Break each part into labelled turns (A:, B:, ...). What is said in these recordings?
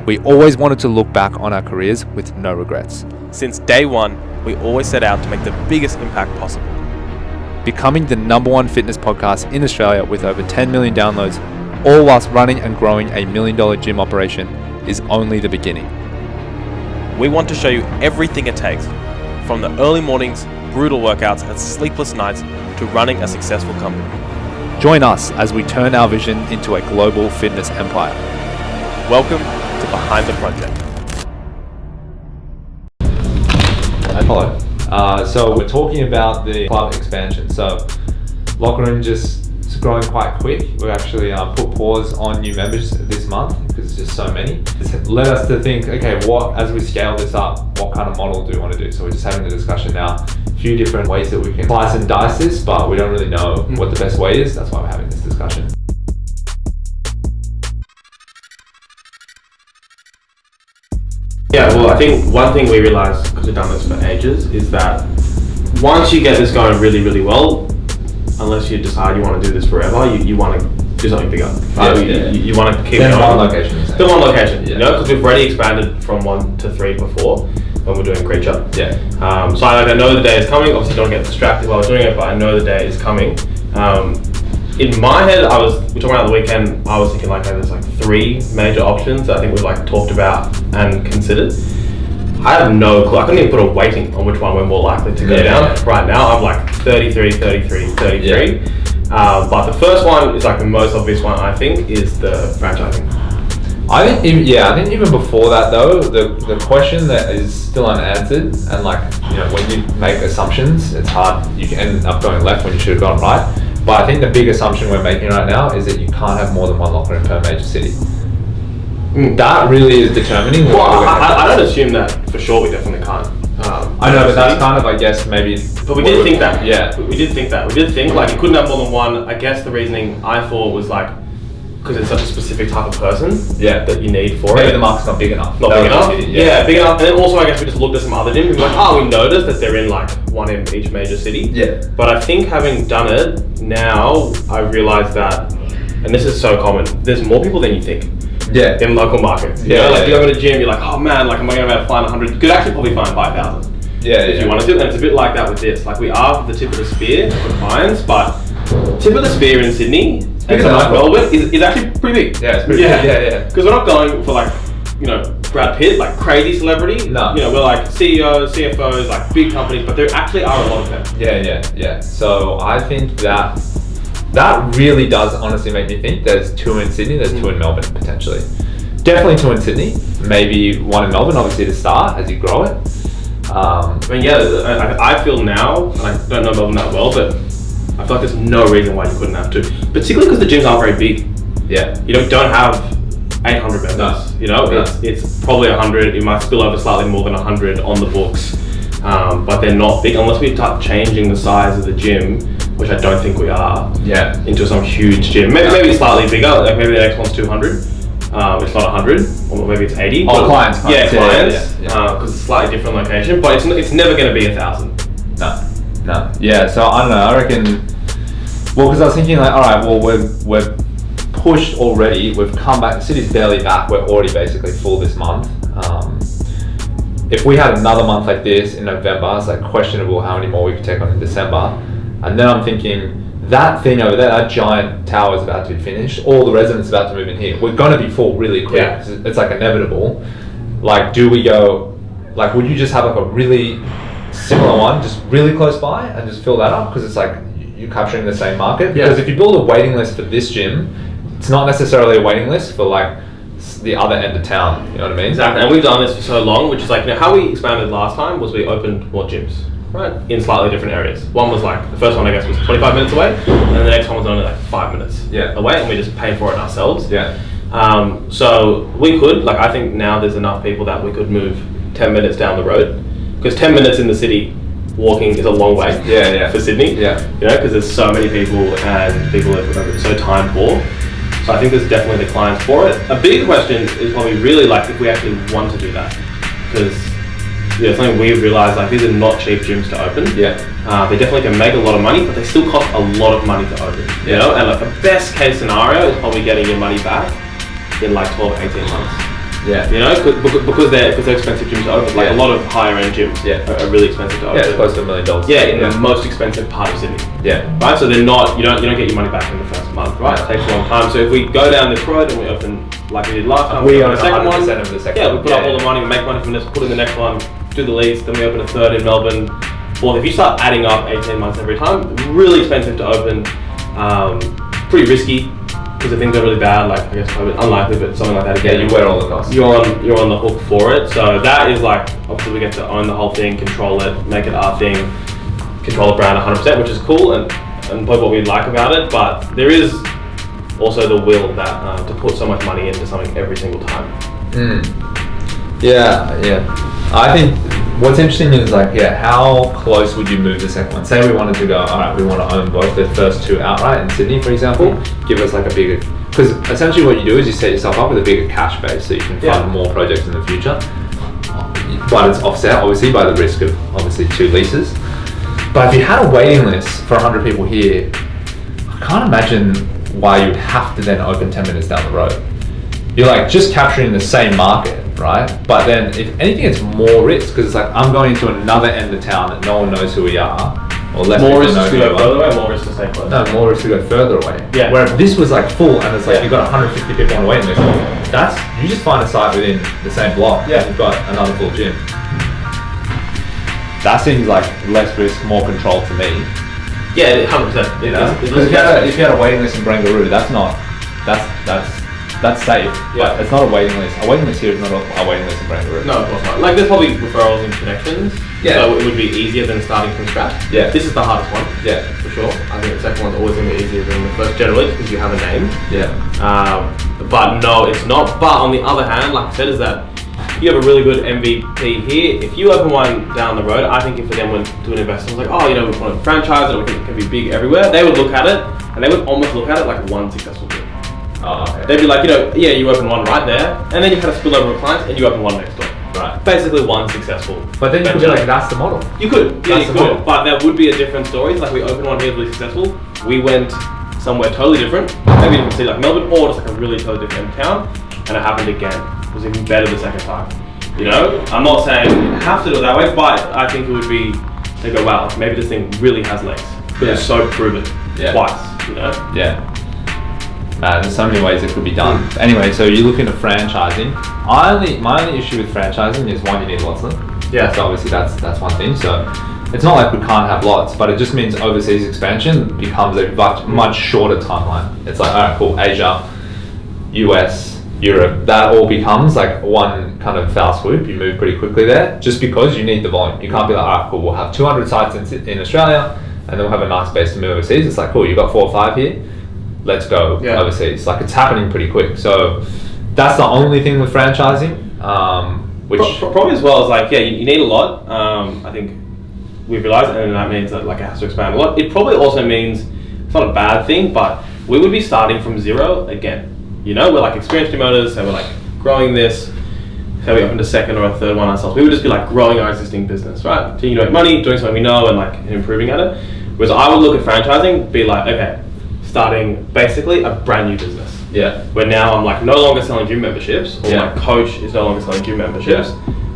A: We always wanted to look back on our careers with no regrets.
B: Since day one, we always set out to make the biggest impact possible.
A: Becoming the #1 fitness podcast in Australia with over 10 million downloads, all whilst running and growing a $1 million gym operation, is only the beginning.
B: We want to show you everything it takes, from the early mornings, brutal workouts, and sleepless nights to running a successful company.
A: Join us as we turn our vision into a global fitness empire.
B: Welcome to Behind the Project.
A: Hello. So we're talking about the club expansion. So LOCKEROOM just is growing quite quick. We actually put pause on new members this month because it's just so many. It's led us to think, okay, as we scale this up, what kind of model do we want to do? So we're just having the discussion now. A few different ways that we can slice and dice this, but we don't really know what the best way is. That's why we're having this discussion.
C: Yeah, well, I think one thing we realised, because we've done this for ages, is that once you get this going really, really well, unless you decide you want to do this forever, you want to do something bigger. You want to keep going.
A: One location.
C: The one location, you know, because we've already expanded from 1 to 3 before when we're doing Creature.
A: Yeah.
C: So I know the day is coming. Obviously, don't get distracted while we're doing it, but I know the day is coming. In my head, we're talking about the weekend, I was thinking like there's like 3 major options that I think we've like talked about and considered. I have no clue. I couldn't even put a weighting on which one we're more likely to go down. Right now, I'm like 33, 33, 33. But the first one is like the most obvious one, I think, is the franchising.
A: I think even before that though, the question that is still unanswered, and like, you know, when you make assumptions, it's hard. You can end up going left when you should have gone right. But I think the big assumption we're making right now is that you can't have more than 1 locker room per major city. That really is determining.
C: Well, I don't assume that for sure. We definitely can't.
A: I know, but that's kind of, I guess, maybe.
C: But we did think that.
A: Yeah.
C: We did think that. We did think like you couldn't have more than 1. I guess the reasoning I thought was like, because it's such a specific type of person that you need for
A: maybe
C: it.
A: the market's not big enough.
C: Not big enough? Yeah, big enough. And then also I guess we just looked at some other gyms and like, we noticed that they're in like 1 in each major city.
A: Yeah.
C: But I think having done it, now I realise that, and this is so common, there's more people than you think.
A: Yeah.
C: In local markets. You know, like you go to the gym, you're like, oh man, like am I going to be able to find 100? You could actually probably find 5,000. If you wanted to. And it's a bit like that with this. Like we are the tip of the spear for clients, but tip of the spear in Sydney and Melbourne is actually pretty big.
A: Yeah, it's pretty big. Yeah.
C: Because we're not going for like, you know, Brad Pitt, like crazy celebrity.
A: No.
C: You know, we're like CEOs, CFOs, like big companies, but there actually are a lot of them.
A: Yeah. So I think that really does honestly make me think there's 2 in Sydney, there's 2 in Melbourne potentially. Definitely 2 in Sydney, maybe 1 in Melbourne, obviously to start as you grow it.
C: I feel now, and I don't know Melbourne that well, but I feel like there's no reason why you couldn't have 2. Particularly because the gyms aren't very big.
A: Yeah.
C: You don't have 800 members.
A: No.
C: You know, it's probably 100. It might spill over slightly more than 100 on the books, but they're not big unless we start changing the size of the gym, which I don't think we are. Yeah. Into some huge gym. Maybe slightly bigger. Like maybe the next one's 200. It's not 100, or maybe it's 80.
A: Oh, clients.
C: Yeah, clients. Because it's a slightly different location, but it's never going to be 1,000.
A: No. Yeah. So I don't know. I reckon. Well, because I was thinking like, all right, well we're pushed already. We've come back. The city's barely back. We're already basically full this month. If we had another month like this in November, it's like questionable how many more we could take on in December. And then I'm thinking that thing over there, that giant tower is about to be finished. All the residents are about to move in here. We're going to be full really quick. Yeah. It's like inevitable. Like, do we go? Like, would you just have like a really similar one, just really close by, and just fill that up because it's like you're capturing the same market? Because if you build a waiting list for this gym, it's not necessarily a waiting list for like the other end of town. You know what I mean?
C: Exactly. And we've done this for so long, which is like, you know, how we expanded last time was we opened more gyms. Right, in slightly different areas. One was like, the first one I guess was 25 minutes away, and the next one was only like 5 minutes away, and we just paid for it ourselves. So we could, like, I think now there's enough people that we could move 10 minutes down the road, because 10 minutes in the city walking is a long way for Sydney. You know, because there's so many people and people are so time poor. So I think there's definitely the clients for it. A big question is probably really like if we actually want to do that, because something we've realised, like, these are not cheap gyms to open. They definitely can make a lot of money, but they still cost a lot of money to open. You know, and like the best case scenario is probably getting your money back in like 12, 18 months.
A: Yeah.
C: You know, because they're expensive gyms to open. Like a lot of higher end gyms are really expensive to open.
A: Yeah, it's close to $1 million.
C: Yeah, in the most expensive part of Sydney.
A: Yeah.
C: Right. So they're not. You don't get your money back in the first month. Right. It takes a long time. So if we go down this road and we open like we did last time,
A: we own
C: the second one.
A: Of the second
C: Yeah, we put up all the money, we make money from this, put in the next one, do the lease, then we open a third in Melbourne. Well, if you start adding up 18 months every time, really expensive to open, pretty risky, because if things are really bad, like I guess probably unlikely, but something like that again.
A: Yeah, you wear all the costs.
C: You're on the hook for it. So that is like, obviously we get to own the whole thing, control it, make it our thing, control the brand 100%, which is cool and probably what we like about it. But there is also the will that to put so much money into something every single time.
A: Yeah. I think what's interesting is like, how close would you move the second one? Say we wanted to go, all right, we want to own both the first two outright in Sydney, for example. Give us like a bigger, because essentially what you do is you set yourself up with a bigger cash base so you can fund more projects in the future. But it's offset obviously by the risk of obviously 2 leases. But if you had a waiting list for 100 people here, I can't imagine why you'd have to then open 10 minutes down the road. You're like just capturing the same market, right? But then if anything, it's more risk, because it's like I'm going into another end of town that no one knows who we are, or less
C: more
A: people
C: risk
A: know
C: to
A: who
C: go
A: we
C: further
A: are.
C: away, more risk to stay close.
A: No, more risk to go further away.
C: Yeah.
A: Where if this was like full and it's like you've got 150 people on the waiting list, you just find a site within the same block.
C: Yeah.
A: You've got another full gym. That seems like less risk, more control to me.
C: Yeah, 100%.
A: You know, because if you had a waiting list in Barangaroo, that's safe.
C: Yeah.
A: But it's not a waiting list. A waiting list here is not a waiting list in Barangaroo.
C: No, of course not. Like there's probably referrals and connections.
A: Yeah.
C: So it would be easier than starting from scratch.
A: Yeah.
C: This is the hardest one.
A: Yeah.
C: For sure. I think the second one's always going to be easier than the first generally because you have a name.
A: Yeah.
C: But no, it's not. But on the other hand, like I said, is that you have a really good MVP here. If you open one down the road, I think if we then went to an investor and was like, oh, we want to franchise it, or it can be big everywhere, they would look at it and they would almost look at it like one successful deal.
A: Oh, okay.
C: They'd be like, you open one right there, and then you kind of spill over with clients, and you open one next door.
A: Right.
C: Basically one successful.
A: But then you could be like, that's the model.
C: You could,
A: That's
C: you
A: the model.
C: could, but that would be a different story. Like we opened one here, really successful. We went somewhere totally different, maybe you can see like Melbourne, or just like a really totally different town, and it happened again. It was even better the second time. You know, I'm not saying you have to do it that way, but I think it would be, they go, wow, maybe this thing really has legs. Because it's so proven twice, you know?
A: Yeah. There's so many ways it could be done. Anyway, so you look into franchising. My only issue with franchising is one, you need lots of them.
C: Yeah.
A: So obviously that's one thing. So it's not like we can't have lots, but it just means overseas expansion becomes a much shorter timeline. It's like, all right, cool, Asia, US, Europe, that all becomes like one kind of foul swoop. You move pretty quickly there just because you need the volume. You can't be like, all right, cool, we'll have 200 sites in Australia and then we'll have a nice base to move overseas. It's like, cool, you've got 4 or 5 here, let's go overseas. Like it's happening pretty quick. So that's the only thing with franchising, which
C: probably as well as like, you need a lot. I think we've realized, and that means that like it has to expand a lot. It probably also means it's not a bad thing, but we would be starting from zero again. You know, we're like experienced promoters, so we're like growing this. So we opened a second or a third one ourselves. We would just be like growing our existing business, right? Continuing to make money, doing something we know, and like improving at it. Whereas I would look at franchising, be like, okay, starting basically a brand new business.
A: Yeah.
C: Where now I'm like no longer selling gym memberships, or my coach is no longer selling gym memberships.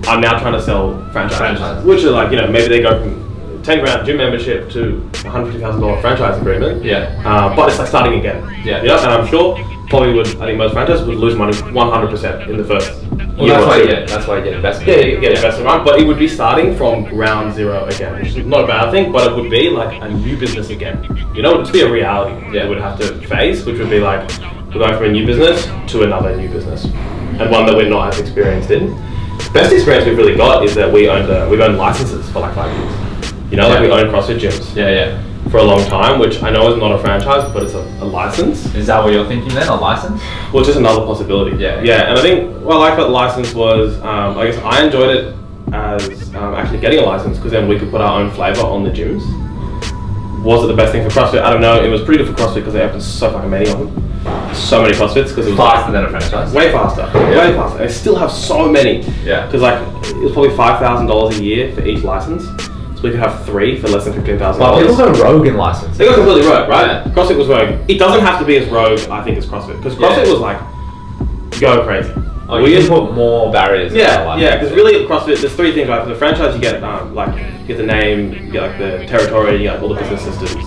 C: I'm now trying to sell franchises, which are like, maybe they go from 10 grand gym membership to $150,000 franchise agreement.
A: Yeah.
C: But it's like starting again.
A: Yeah.
C: And I'm sure probably I think most franchises would lose money 100% in the first year.
A: That's why you get investment.
C: Yeah, you get investment, right? But it would be starting from ground zero again, which is not a bad thing, but it would be like a new business again. It would just be a reality that would have to face, which would be like, we're going from a new business to another new business, and one that we're not as experienced in. Best experience we've really got is that we've owned licenses for like 5 years. Like we own CrossFit gyms. For a long time, which I know is not a franchise, but it's a license.
A: Is that what you're thinking then, a license?
C: Well, it's just another possibility. Yeah, and I think what I like about the license was, I guess I enjoyed it as actually getting a license, because then we could put our own flavour on the gyms. Was it the best thing for CrossFit? I don't know. It was pretty good for CrossFit because they opened so fucking many of them. So many CrossFits, because it was
A: faster than a franchise.
C: Way faster. Way faster. They still have so many.
A: Yeah.
C: Because like it was probably $5,000 a year for each license. We could have 3 for less than $15,000.
A: But people go rogue in license.
C: They got completely rogue, right? CrossFit was rogue. It doesn't have to be as rogue, I think, as CrossFit. Because CrossFit was like, go crazy.
A: Oh, you can put more barriers.
C: Yeah, because really CrossFit, there's three things, right? For the franchise, you get you get the name, you get like the territory, you get all the business systems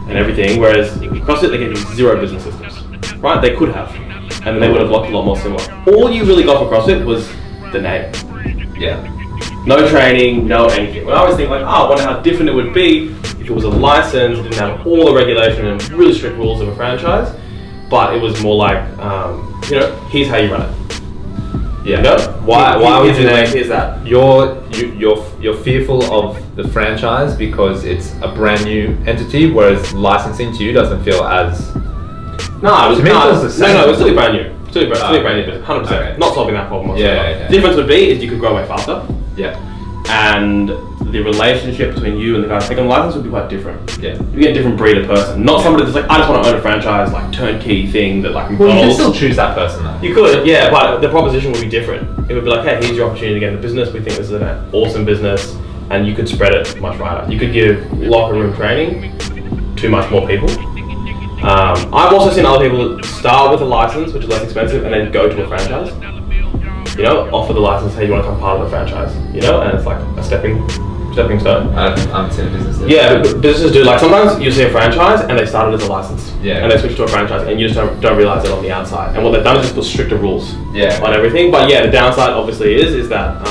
C: and everything. Whereas CrossFit, they gave you 0 business systems, right? They could have, and then they would have looked a lot more similar. All you really got for CrossFit was the name.
A: Yeah.
C: No training, no anything. When I was thinking I wonder how different it would be if it was a license, didn't have all the regulation and really strict rules of a franchise, but it was more like, here's how you run it.
A: Yeah.
C: You know?
A: Why would you name?
C: Here's that.
A: You're fearful of the franchise because it's a brand new entity, whereas licensing to you doesn't feel as.
C: No, it feels
A: the same.
C: No, it was still brand new. Still brand new business, 100%.
A: Okay.
C: Not solving that problem whatsoever.
A: Yeah.
C: The difference would be is you could grow way faster.
A: Yeah.
C: And the relationship between you and the guy taking the license would be quite different.
A: Yeah.
C: You get a different breed of person. Not somebody that's like, I just want to own a franchise, like turnkey thing that like
A: Well, you can
C: McDonald's.
A: still choose that person though.
C: You could, yeah, but the proposition would be different. It would be like, hey, here's your opportunity to get into business. We think this is an awesome business, and you could spread it much wider. You could give locker room training to much more people. I've also seen other people start with a license, which is less expensive, and then go to a franchise. You know, offer the license, hey, you want to become part of the franchise? You know, and it's like a stepping stone.
A: I haven't seen a business do
C: Yeah, but businesses do. Like sometimes you see a franchise and they started as a license.
A: Yeah.
C: And they switch to a franchise, and you just don't realize it on the outside. And what they've done is just put stricter rules.
A: Yeah.
C: On everything. But yeah, the downside obviously is that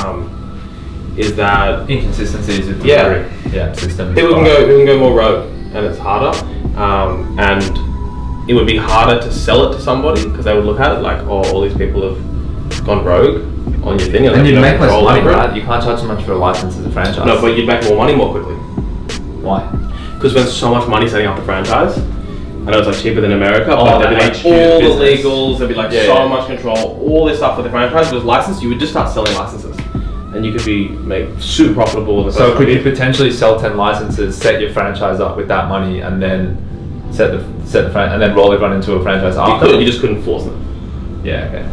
A: inconsistencies with delivery. Yeah. System.
C: People can go more rogue, and it's harder. And it would be harder to sell it to somebody because they would look at it like, oh, all these people have gone rogue on your thing.
A: And you'd make less money, right? You can't charge so much for a license as a franchise.
C: No, but you'd make more money more quickly.
A: Why?
C: Because we spend so much money setting up the franchise. I know it's like cheaper than America, but there'd be like
A: HQ
C: all
A: business.
C: the legals, there'd be like so much control, all this stuff with the franchise. If it was licensed, you would just start selling licenses. And you could be made super profitable in the
A: So could you potentially sell 10 licenses, set your franchise up with that money, and then set the and then roll everyone into a franchise after?
C: You just couldn't force them.
A: Yeah, okay.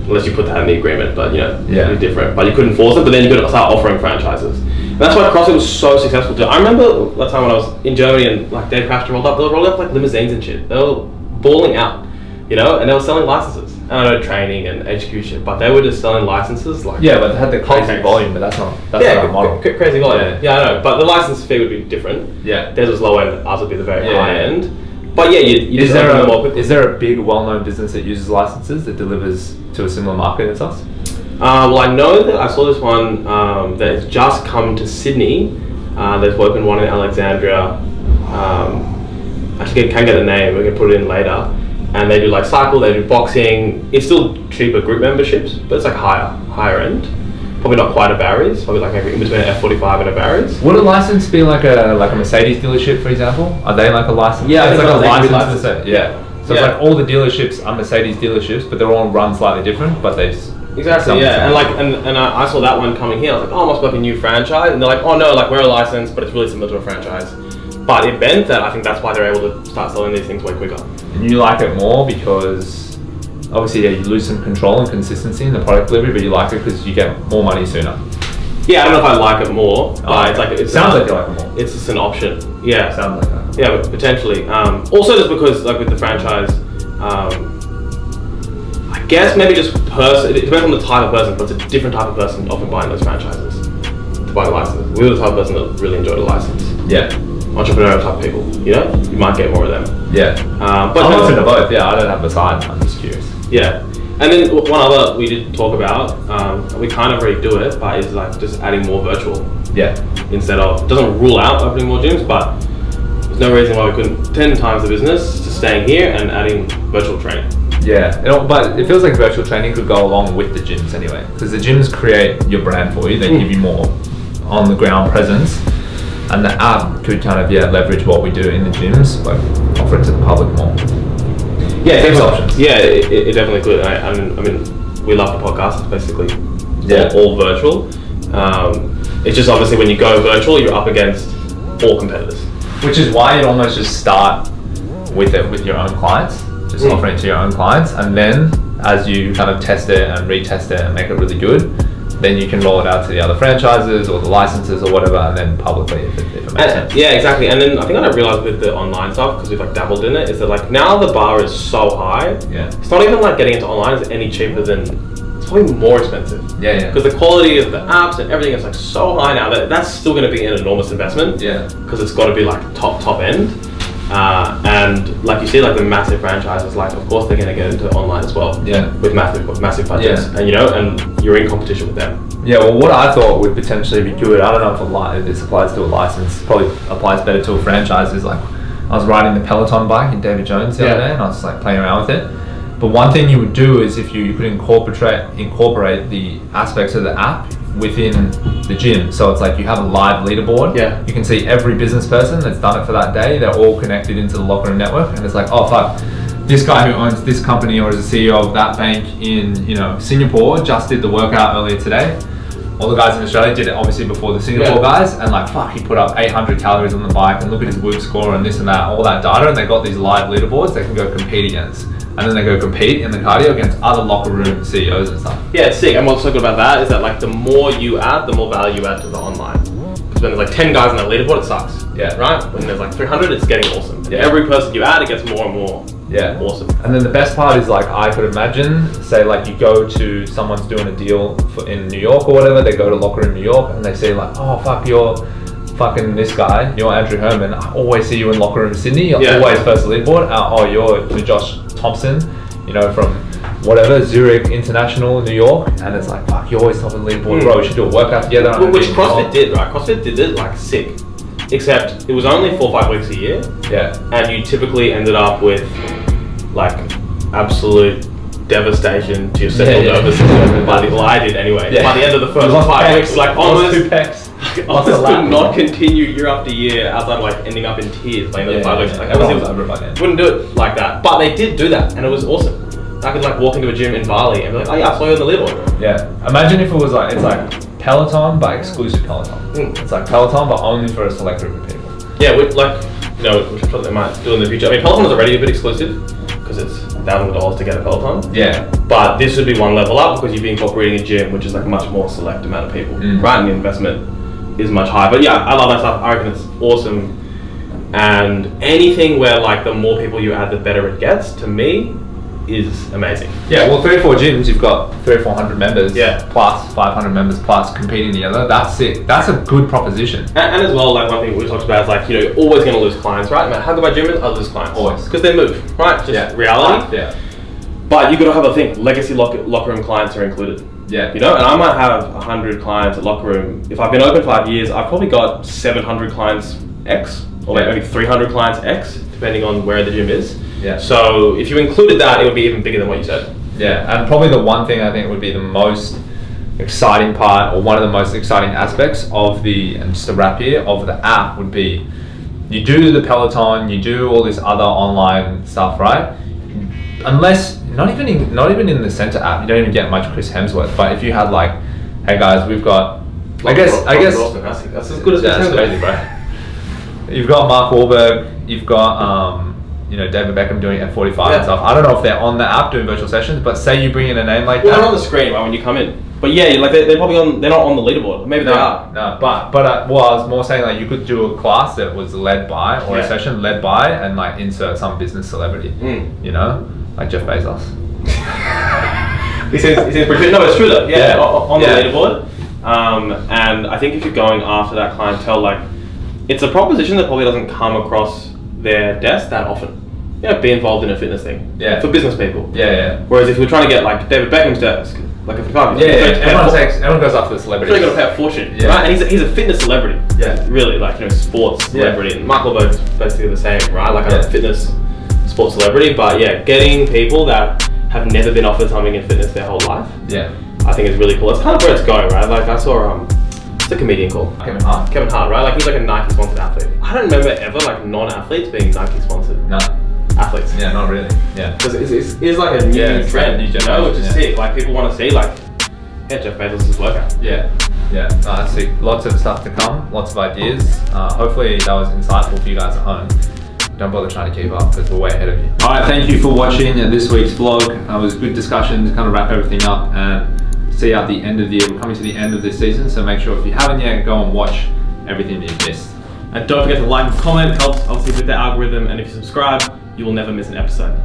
C: Unless you put that in the agreement, but it'd be different. But you couldn't force it, but then you could start offering franchises. And that's why CrossFit was so successful too. I remember that time when I was in Germany and like Dave Crafton rolled up, they were rolling up like limousines and shit. They were balling out, and they were selling licenses. And I know training and HQ shit, but they were just selling licenses like.
A: Yeah, but they had the crazy volume, but that's not the model.
C: Crazy volume. Yeah, I know. But the license fee would be different.
A: Yeah.
C: Theirs was low end, ours would be the very high end. But yeah,
A: is there a big well-known business that uses licenses that delivers to a similar market as us?
C: Well, I know that I saw this one that has just come to Sydney. They've opened one in Alexandria. Actually, can't get the name. We can put it in later. And they do like cycle, they do boxing. It's still cheaper group memberships, but it's like higher end. Probably not quite a Barry's. Probably like maybe in between an F45 and a Barry's.
A: Would a license be like a Mercedes dealership, for example? Are they like a license?
C: Yeah,
A: it's like a
C: license.
A: So it's like all the dealerships are Mercedes dealerships, but they're all run slightly different, but they.
C: Exactly, yeah, and I saw that one coming here. I was like, oh, it must be like a new franchise, and they're like, oh no, like we're a license, but it's really similar to a franchise. But it meant that I think that's why they're able to start selling these things way quicker.
A: And you like it more because obviously, you lose some control and consistency in the product delivery, but you like it because you get more money sooner.
C: Yeah, I don't know if I like it more, but it's like it
A: sounds like you like it more.
C: It's just an option. Yeah,
A: sounds like that.
C: Yeah, but potentially. Also, just because like with the franchise. I guess maybe just it depends on the type of person, but it's a different type of person often buying those franchises to buy licenses. We were the type of person that really enjoyed a license.
A: Yeah.
C: Entrepreneurial type people, you might get more of them.
A: Yeah.
C: But
A: I'm open to both, I don't have a side, I'm just curious.
C: Yeah. And then one other we did talk about, we kind of already do it, but is like just adding more virtual.
A: Yeah.
C: Instead of, it doesn't rule out opening more gyms, but there's no reason why we couldn't 10 times the business just staying here and adding virtual training.
A: Yeah, but it feels like virtual training could go along with the gyms anyway, because the gyms create your brand for you, they give you more on the ground presence, and the app could kind of leverage what we do in the gyms, but offer it to the public more.
C: Yeah,
A: there's options.
C: Yeah, it definitely could. I mean, we love the podcast. It's basically all virtual. It's just obviously when you go virtual, you're up against all competitors. Which
A: is why you'd almost just start with it with your own clients. Just offer it to your own clients, and then as you kind of test it and retest it and make it really good, then you can roll it out to the other franchises or the licenses or whatever, and then publicly if it makes sense.
C: Yeah, exactly. And then I think what I realized with the online stuff, because we've like dabbled in it, is that like now the bar is so high.
A: Yeah.
C: It's not even like getting into online is any cheaper than it's probably more expensive.
A: Yeah.
C: Because the quality of the apps and everything is like so high now that that's still going to be an enormous investment.
A: Yeah.
C: Because it's got to be like top end. And like you see, like the massive franchises, like of course they're going to get into online as well.
A: Yeah.
C: With massive budgets, and and you're in competition with them.
A: Yeah. Well, what I thought would potentially be good, I don't know if this applies to a license. Probably applies better to a franchise. Is like I was riding the Peloton bike in David Jones the other day, and I was like playing around with it. But one thing you would do is if you could incorporate the aspects of the app within the gym. So it's like you have a live leaderboard.
C: Yeah.
A: You can see every business person that's done it for that day. They're all connected into the Locker Room network, and it's like, oh fuck, this guy who owns this company or is the CEO of that bank in Singapore just did the workout earlier today. All the guys in Australia did it obviously before the Singapore guys, and like fuck, he put up 800 calories on the bike, and look at his Whoop score and this and that, all that data, and they got these live leaderboards they can go compete against. And then they go compete in the cardio against other Locker Room CEOs and stuff.
C: Yeah, it's sick. And what's so good about that is that like the more you add, the more value you add to the online. Because when there's like 10 guys on that leaderboard, it sucks.
A: Yeah.
C: Right? When there's like 300, it's getting awesome.
A: Yeah.
C: Every person you add, it gets more and more.
A: Yeah.
C: Awesome.
A: And then the best part is like I could imagine, say like you go to someone's doing a deal in New York or whatever, they go to Locker Room New York and they say like, oh fuck, you're fucking this guy, you're Andrew Herman, I always see you in Locker Room Sydney, you're always first leaderboard. Oh, you're Josh Thompson, from whatever, Zurich International, New York, and it's like, fuck, you're always top of the leaderboard, bro, we should do a workout together.
C: Which CrossFit did, right? CrossFit did it like sick. Except it was only 4 or 5 weeks a year.
A: Yeah.
C: And you typically ended up with like absolute devastation to your central nervous system. Well, I did anyway.
A: Yeah.
C: By the end of the first 5 weeks, like almost
A: 2 pecs.
C: Almost could not continue year after year outside of like ending up in tears by the end of the 5 weeks. Like
A: everyone was over by then.
C: Wouldn't do it like that. But they did do that, and it was awesome. I could like walk into a gym in Bali and be like, oh yeah, I saw you on the leaderboard. Yeah.
A: Imagine if it was like, it's like Peloton but exclusive Peloton. It's like Peloton but only for a select group of people.
C: Yeah, which I'm sure they might do in the future. I mean, Peloton is already a bit exclusive because it's thousands of dollars to get a Peloton.
A: Yeah.
C: But this would be one level up because you'd be incorporating a gym, which is like a much more select amount of people. Right, and the investment is much higher. But yeah, I love that stuff. I reckon it's awesome. And anything where like the more people you add, the better it gets, to me, is amazing.
A: Yeah, well, 3 or 4 gyms, you've got 300 or 400 members, plus 500 members plus competing together. That's it. That's a good proposition.
C: And as well, like one thing we talked about is like, you're always going to lose clients, right? No matter how good my gym is, I'll lose clients.
A: Always.
C: Because they move, right? Just reality.
A: Yeah.
C: But you got to have a think, legacy locker room clients are included.
A: Yeah.
C: And I might have 100 clients at Locker Room. If I've been open 5 years, I've probably got 700 clients X, or maybe 300 clients X, depending on where the gym is.
A: Yeah.
C: So if you included that, it would be even bigger than what you said.
A: Yeah, and probably the one thing I think would be the most exciting part, or one of the most exciting aspects of and just to wrap here, of the app would be, you do the Peloton, you do all this other online stuff, right? Unless, not even in the center app, you don't even get much Chris Hemsworth, but if you had like, hey guys, we've got, I guess
C: that's as good as
A: that's crazy, bro. You've got Mark Wahlberg, you've got David Beckham doing F45 and stuff. I don't know if they're on the app doing virtual sessions, but say you bring in a name like that.
C: They're on the screen, right, when you come in. But yeah, like they're probably they're not on the leaderboard. Maybe they are.
A: No, but I was more saying like you could do a class that was led by, or a session led by, and like insert some business celebrity. Like Jeff Bezos.
C: he seems pretty good. No, it's true though. Yeah, on the leaderboard. And I think if you're going after that clientele, like it's a proposition that probably doesn't come across their desk that often. Be involved in a fitness thing. Yeah. For business people.
A: Yeah.
C: Whereas if you're trying to get like David Beckham's desk, like a photographer.
A: Everyone goes after the celebrity.
C: So you got to pay a fortune, right? And he's a fitness celebrity. Yeah. Really, like sports celebrity. And Michael Berg's basically the same, right? Like a fitness sports celebrity. But yeah, getting people that have never been offered something in fitness their whole life. Yeah. I think is really cool. That's kind of where it's going, right? Like I saw a comedian called Kevin Hart, right? Like he's like a Nike sponsored athlete. I don't remember ever like non-athletes being Nike sponsored. No. Athletes.
A: Yeah, not really. Yeah.
C: Because it's like a new trend, which is sick. Like people want to see like, Jeff Bezos' workout. Yeah. That's sick. Lots of stuff to come, lots of ideas. Hopefully that was insightful for you guys at home. Don't bother trying to keep up because we're way ahead of you. Alright, thank you for watching this week's vlog. It was a good discussion to kind of wrap everything up and see out the end of the year. We're coming to the end of this season, so make sure if you haven't yet, go and watch everything that you've missed. And don't forget to like and comment, it helps obviously with the algorithm, and if you subscribe, you will never miss an episode.